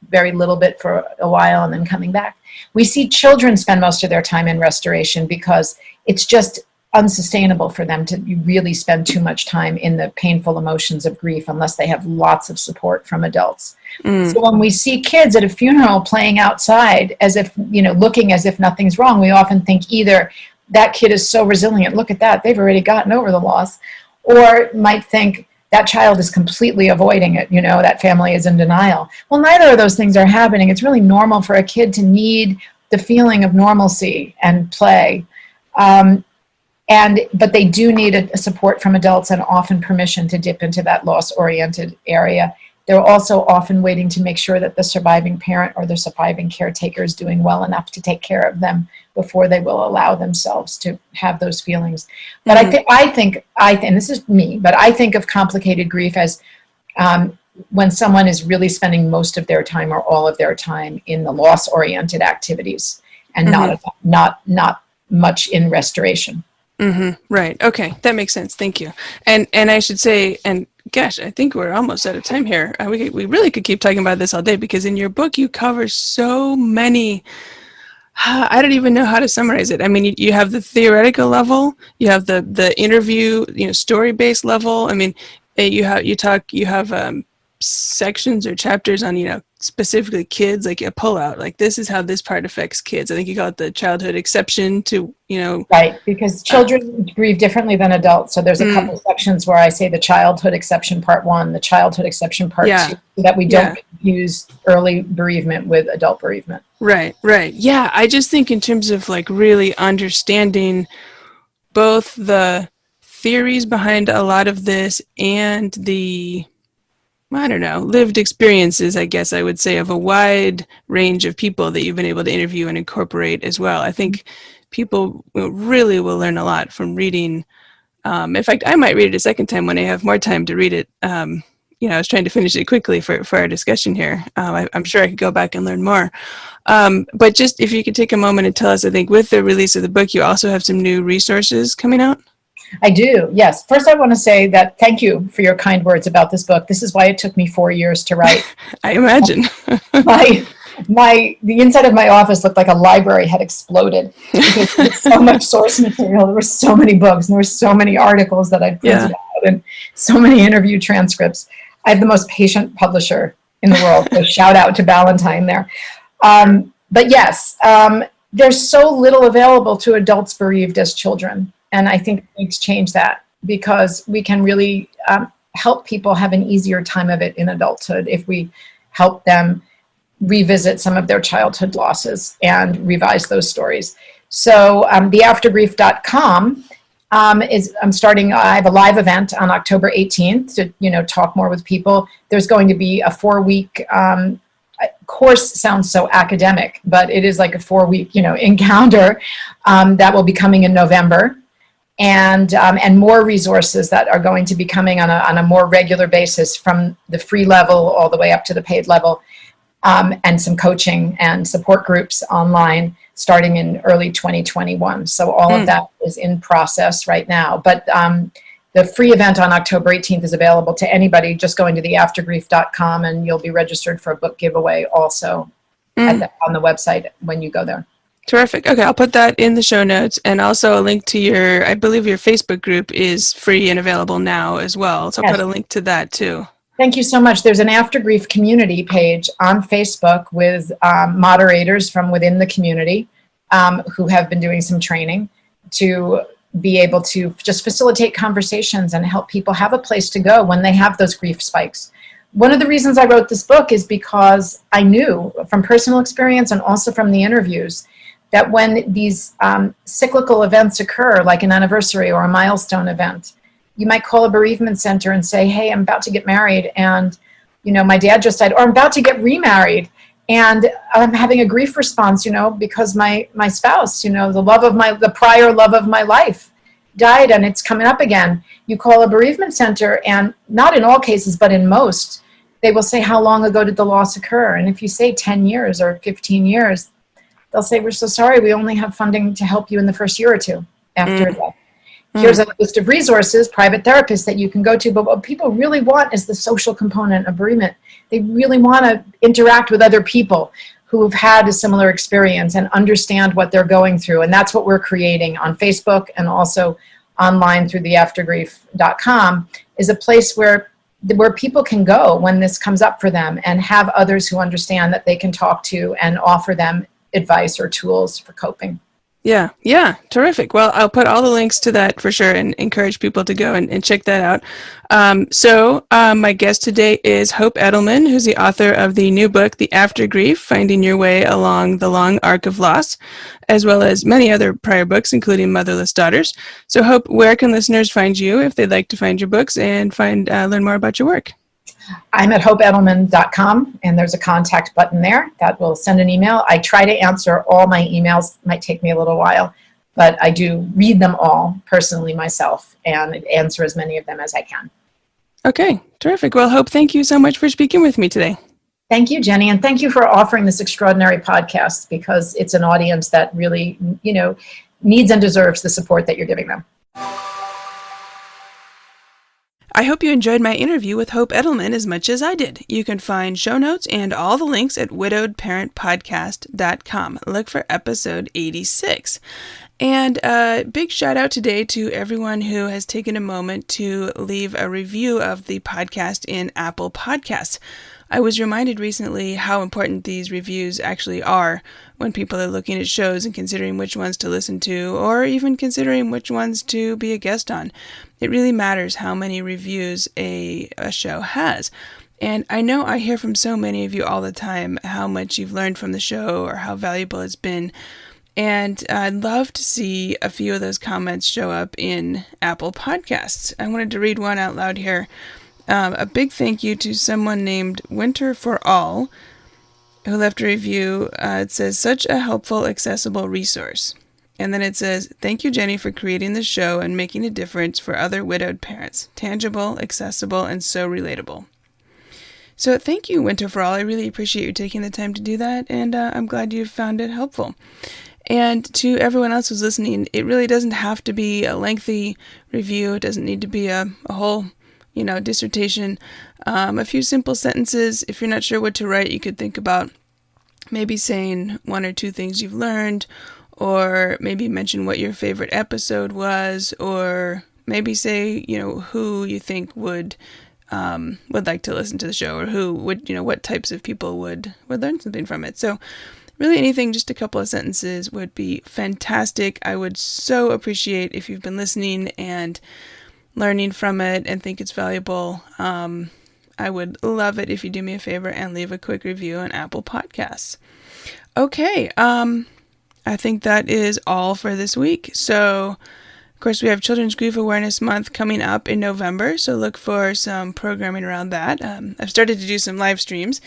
very little bit for a while and then coming back. We see children spend most of their time in restoration because it's just unsustainable for them to really spend too much time in the painful emotions of grief unless they have lots of support from adults. So when we see kids at a funeral playing outside as if, looking as if nothing's wrong, we often think either that kid is so resilient, look at that, they've already gotten over the loss, or might think that child is completely avoiding it, that family is in denial. Well, neither of those things are happening. It's really normal for a kid to need the feeling of normalcy and play. But they do need a support from adults and often permission to dip into that loss-oriented area. They're also often waiting to make sure that the surviving parent or the surviving caretaker is doing well enough to take care of them before they will allow themselves to have those feelings. But I think, and this is me, but I think of complicated grief as when someone is really spending most of their time or all of their time in the loss-oriented activities and not much in restoration. Right. Okay. That makes sense. Thank you. And I should say, and gosh, I think we're almost out of time here. We really could keep talking about this all day because in your book, you cover so many, I don't even know how to summarize it. I mean, you have the theoretical level, you have the interview, story-based level. I mean, you have sections or chapters on, specifically kids, like a pullout, like this is how this part affects kids. I think you call it the childhood exception to, Right, because children grieve differently than adults. So there's a couple of sections where I say the childhood exception part 1, the childhood exception part 2, so that we don't confuse early bereavement with adult bereavement. Right. Yeah, I just think in terms of like really understanding both the theories behind a lot of this and the lived experiences, I guess I would say, of a wide range of people that you've been able to interview and incorporate as well. I think people really will learn a lot from reading. In fact, I might read it a second time when I have more time to read it. I was trying to finish it quickly for our discussion here. I'm sure I could go back and learn more. But just if you could take a moment and tell us, I think with the release of the book, you also have some new resources coming out. I do, yes. First, I want to say that thank you for your kind words about this book. This is why it took me 4 years to write. I imagine. The inside of my office looked like a library had exploded because there was so much source material. There were so many books, and there were so many articles that I'd printed out, and so many interview transcripts. I have the most patient publisher in the world, so shout out to Valentine there. But yes, there's so little available to adults bereaved as children. And I think we need to change that because we can really help people have an easier time of it in adulthood if we help them revisit some of their childhood losses and revise those stories. So the AfterGrief.com I have a live event on October 18th to, talk more with people. There's going to be a 4-week course. Sounds so academic, but it is like a 4-week, encounter that will be coming in November. And more resources that are going to be coming on a more regular basis from the free level all the way up to the paid level, and some coaching and support groups online starting in early 2021. So all of that is in process right now. But the free event on October 18th is available to anybody just going to the AfterGrief.com, and you'll be registered for a book giveaway also on the website when you go there. Terrific. Okay, I'll put that in the show notes, and also a link to I believe your Facebook group is free and available now as well. So I'll put a link to that too. Thank you so much. There's an AfterGrief community page on Facebook with moderators from within the community who have been doing some training to be able to just facilitate conversations and help people have a place to go when they have those grief spikes. One of the reasons I wrote this book is because I knew from personal experience and also from the interviews that when these cyclical events occur, like an anniversary or a milestone event, you might call a bereavement center and say, hey, I'm about to get married and, my dad just died, or I'm about to get remarried and I'm having a grief response, because my spouse, the prior love of my life died and it's coming up again. You call a bereavement center, and not in all cases, but in most, they will say, how long ago did the loss occur? And if you say 10 years or 15 years, they'll say, we're so sorry, we only have funding to help you in the first year or two after death. Here's a list of resources, private therapists that you can go to. But what people really want is the social component of bereavement. They really want to interact with other people who have had a similar experience and understand what they're going through. And that's what we're creating on Facebook and also online through the AfterGrief.com, is a place where people can go when this comes up for them and have others who understand that they can talk to and offer them advice or tools for coping. Yeah, terrific. Well, I'll put all the links to that for sure and encourage people to go and check that out. So my guest today is Hope Edelman, who's the author of the new book, The AfterGrief, Finding Your Way Along the Long Arc of Loss, as well as many other prior books, including Motherless Daughters. So Hope, where can listeners find you if they'd like to find your books and learn more about your work? I'm at hopeedelman.com, and there's a contact button there that will send an email. I try to answer all my emails. It might take me a little while, but I do read them all personally myself and answer as many of them as I can. Okay, terrific. Well, Hope, thank you so much for speaking with me today. Thank you, Jenny, and thank you for offering this extraordinary podcast, because it's an audience that really, needs and deserves the support that you're giving them. I hope you enjoyed my interview with Hope Edelman as much as I did. You can find show notes and all the links at widowedparentpodcast.com. Look for episode 86. And a big shout out today to everyone who has taken a moment to leave a review of the podcast in Apple Podcasts. I was reminded recently how important these reviews actually are when people are looking at shows and considering which ones to listen to, or even considering which ones to be a guest on. It really matters how many reviews a show has. And I know I hear from so many of you all the time how much you've learned from the show or how valuable it's been. And I'd love to see a few of those comments show up in Apple Podcasts. I wanted to read one out loud here. A big thank you to someone named Winter for All, who left a review. It says, such a helpful, accessible resource. And then it says, thank you, Jenny, for creating the show and making a difference for other widowed parents. Tangible, accessible, and so relatable. So thank you, Winter for All. I really appreciate you taking the time to do that, and I'm glad you found it helpful. And to everyone else who's listening, it really doesn't have to be a lengthy review. It doesn't need to be a whole dissertation. A few simple sentences. If you're not sure what to write, you could think about maybe saying one or two things you've learned, or maybe mention what your favorite episode was, or maybe say, who you think would like to listen to the show, or who would, what types of people would learn something from it. So really anything, just a couple of sentences would be fantastic. I would so appreciate if you've been listening and learning from it and think it's valuable, I would love it if you do me a favor and leave a quick review on Apple Podcasts. Okay, I think that is all for this week. So, of course, we have Children's Grief Awareness Month coming up in November, so look for some programming around that. I've started to do some live streams,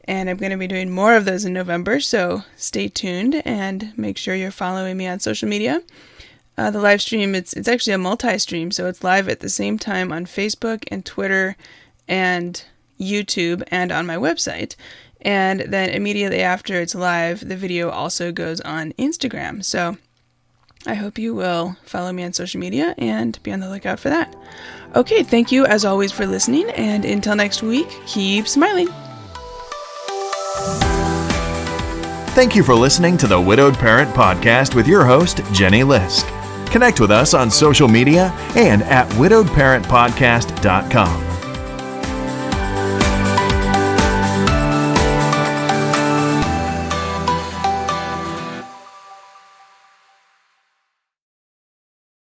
and I'm going to be doing more of those in November, so stay tuned and make sure you're following me on social media. The live stream, it's actually a multi-stream, so it's live at the same time on Facebook and Twitter and YouTube and on my website. And then immediately after it's live, the video also goes on Instagram. So I hope you will follow me on social media and be on the lookout for that. Okay, thank you as always for listening, and until next week, keep smiling. Thank you for listening to the Widowed Parent Podcast with your host, Jenny Lisk. Connect with us on social media and at widowedparentpodcast.com.